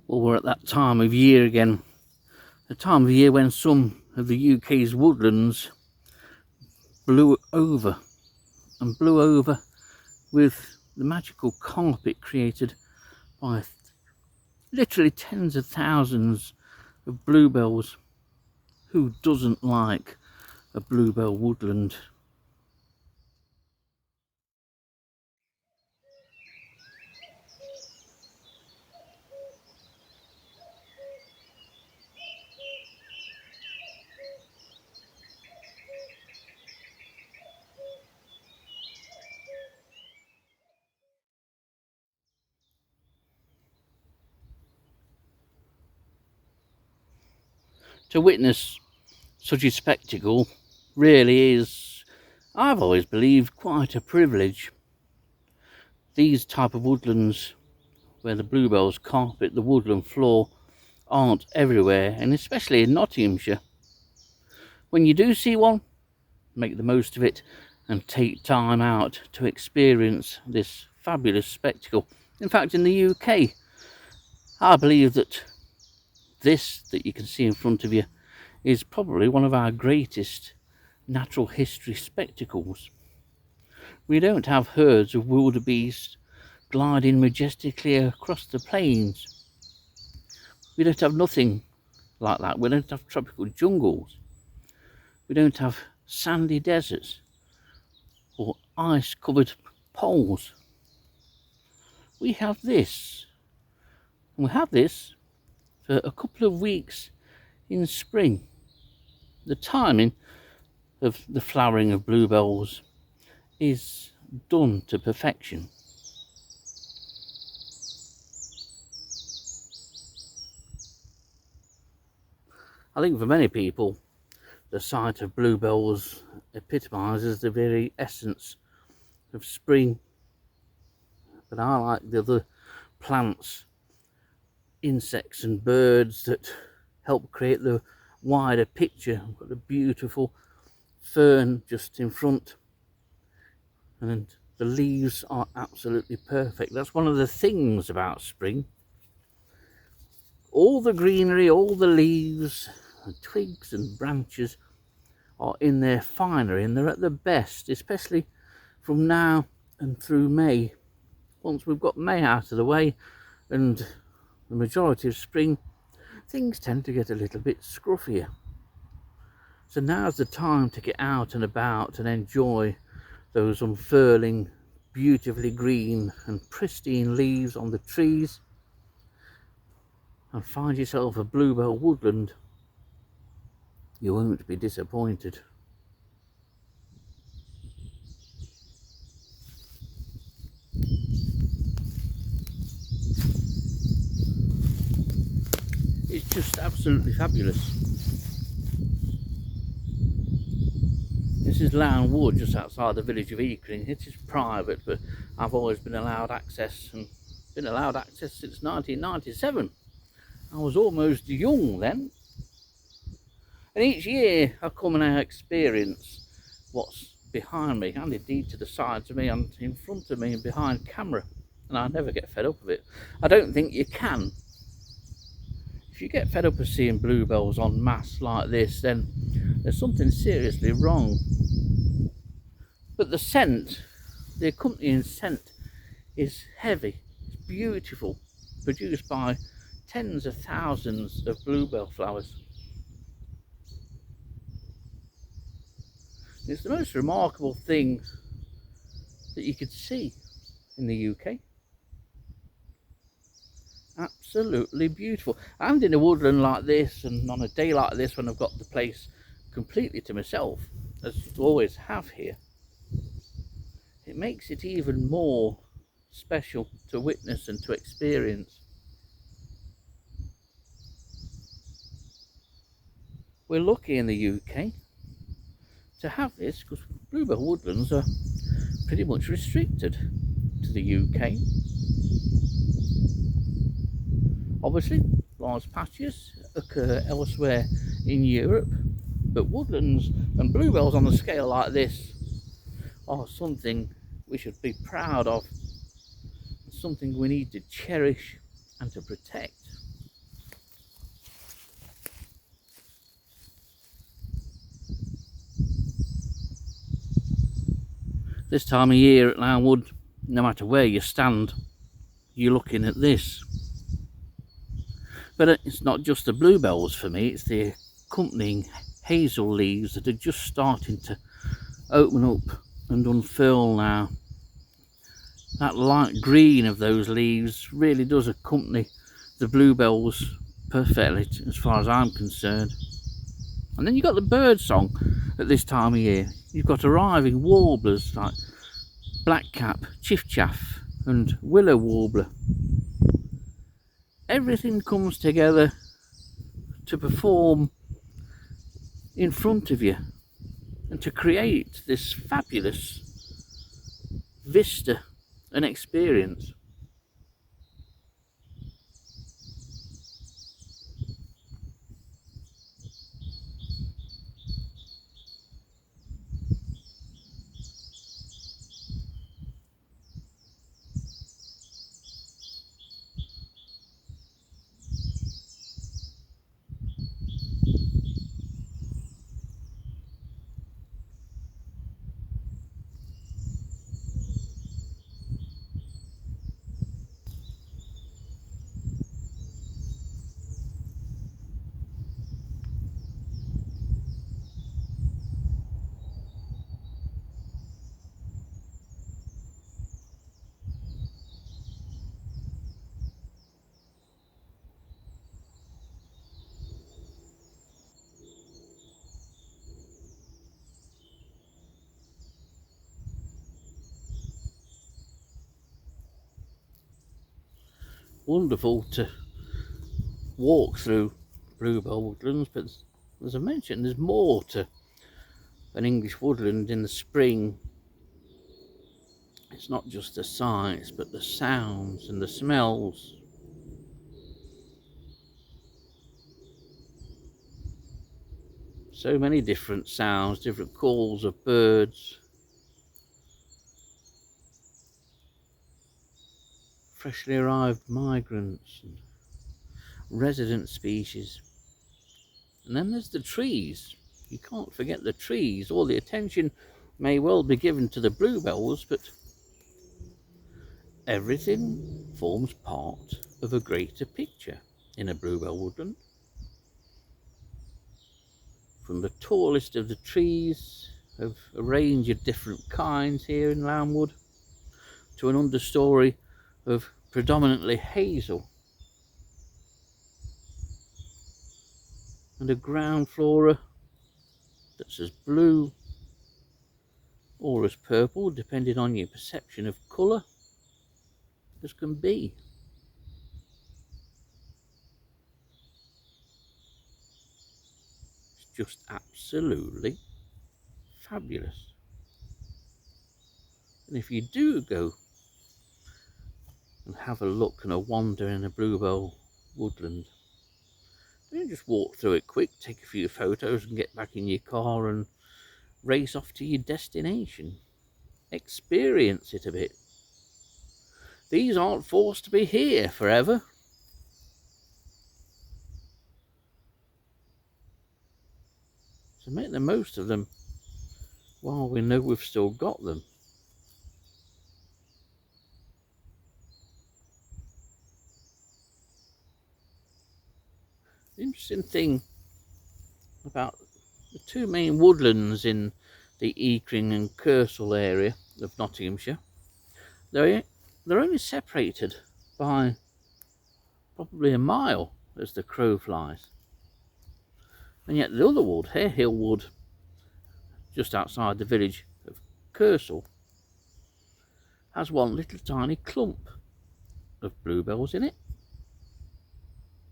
Well, we're at that time of year again, the time of year when some of the UK's woodlands blew over with the magical carpet created by literally tens of thousands of bluebells. Who doesn't like a bluebell woodland? To witness such a spectacle really is, I've always believed, quite a privilege. These type of woodlands where the bluebells carpet the woodland floor aren't everywhere, and especially in Nottinghamshire. When you do see one, make the most of it and take time out to experience this fabulous spectacle. In fact, in the UK, I believe that this that you can see in front of you is probably one of our greatest natural history spectacles. We don't have herds of wildebeest gliding majestically across the plains. We don't have nothing like that. We don't have tropical jungles. We don't have sandy deserts or ice-covered poles. We have this. And we have this for a couple of weeks in spring. The timing of the flowering of bluebells is done to perfection. I think for many people, the sight of bluebells epitomises the very essence of spring. But I like the other plants, insects and birds that help create the wider picture. We've got a beautiful fern just in front, and the leaves are absolutely perfect. That's one of the things about spring. All the greenery, all the leaves, and twigs and branches are in their finery, and they're at their best, especially from now and through May. Once we've got May out of the way and the majority of spring, things tend to get a little bit scruffier. So now's the time to get out and about and enjoy those unfurling, beautifully green and pristine leaves on the trees, and find yourself a bluebell woodland. You won't be disappointed. It's just absolutely fabulous. This is Lwood, just outside the village of Eakring. It is private, but I've always been allowed access, and been allowed access since 1997. I was almost young then. And each year I come and I experience what's behind me, and indeed to the sides of me and in front of me and behind camera, and I never get fed up of it. I don't think you can. If you get fed up of seeing bluebells en masse like this, then there's something seriously wrong. But the scent, the accompanying scent, is heavy, it's beautiful, produced by tens of thousands of bluebell flowers. It's the most remarkable thing that you could see in the UK. Absolutely beautiful. And in a woodland like this, and on a day like this when I've got the place completely to myself, as I always have here, it makes it even more special to witness and to experience. We're lucky in the UK to have this, because bluebell woodlands are pretty much restricted to the UK. Obviously, large patches occur elsewhere in Europe, but woodlands and bluebells on a scale like this are something we should be proud of, something we need to cherish and to protect. This time of year at Lwood, no matter where you stand, you're looking at this. But it's not just the bluebells for me, it's the accompanying hazel leaves that are just starting to open up and unfurl now. That light green of those leaves really does accompany the bluebells perfectly as far as I'm concerned. And then you've got the bird song at this time of year. You've got arriving warblers like blackcap, chiffchaff and willow warbler. Everything comes together to perform in front of you and to create this fabulous vista and experience. Wonderful to walk through bluebell woodlands, but as I mentioned, there's more to an English woodland in the spring. It's not just the sights, but the sounds and the smells. So many different sounds, different calls of birds, freshly arrived migrants and resident species. And then there's the trees. You can't forget the trees. All the attention may well be given to the bluebells, but everything forms part of a greater picture in a bluebell woodland. From the tallest of the trees of a range of different kinds here in Lwood to an understory of predominantly hazel and a ground flora that's as blue or as purple, depending on your perception of colour, as can be. It's just absolutely fabulous. And if you do go and have a look and a wander in a bluebell woodland, don't just walk through it quick, take a few photos and get back in your car and race off to your destination. Experience it a bit. These aren't forced to be here forever. So make the most of them while we know we've still got them. The interesting thing about the two main woodlands in the Eakring and Kersal area of Nottinghamshire, they're only separated by probably a mile as the crow flies. And yet the other wood, Harehill Wood, just outside the village of Kersal, has one little tiny clump of bluebells in it.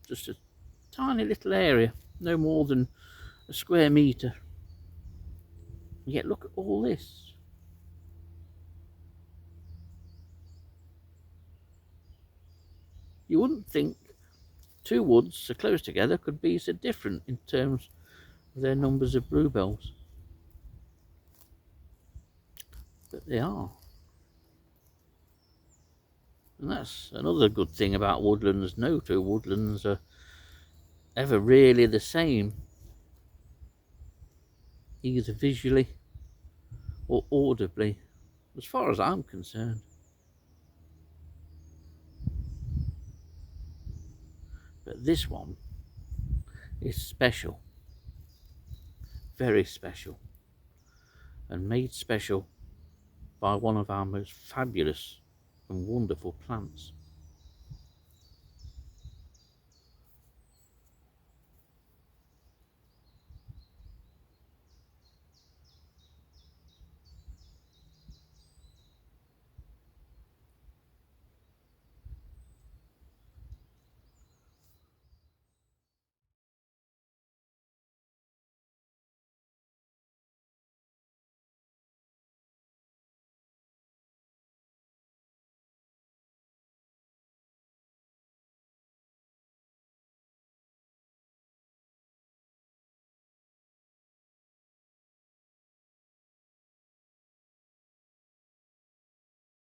Just a tiny little area, no more than a square metre. And yet look at all this. You wouldn't think two woods so close together could be so different in terms of their numbers of bluebells. But they are. And that's another good thing about woodlands. No two woodlands are ever really the same, either visually or audibly. as far as I'm concerned. But this one is special, very special, and made special by one of our most fabulous and wonderful plants.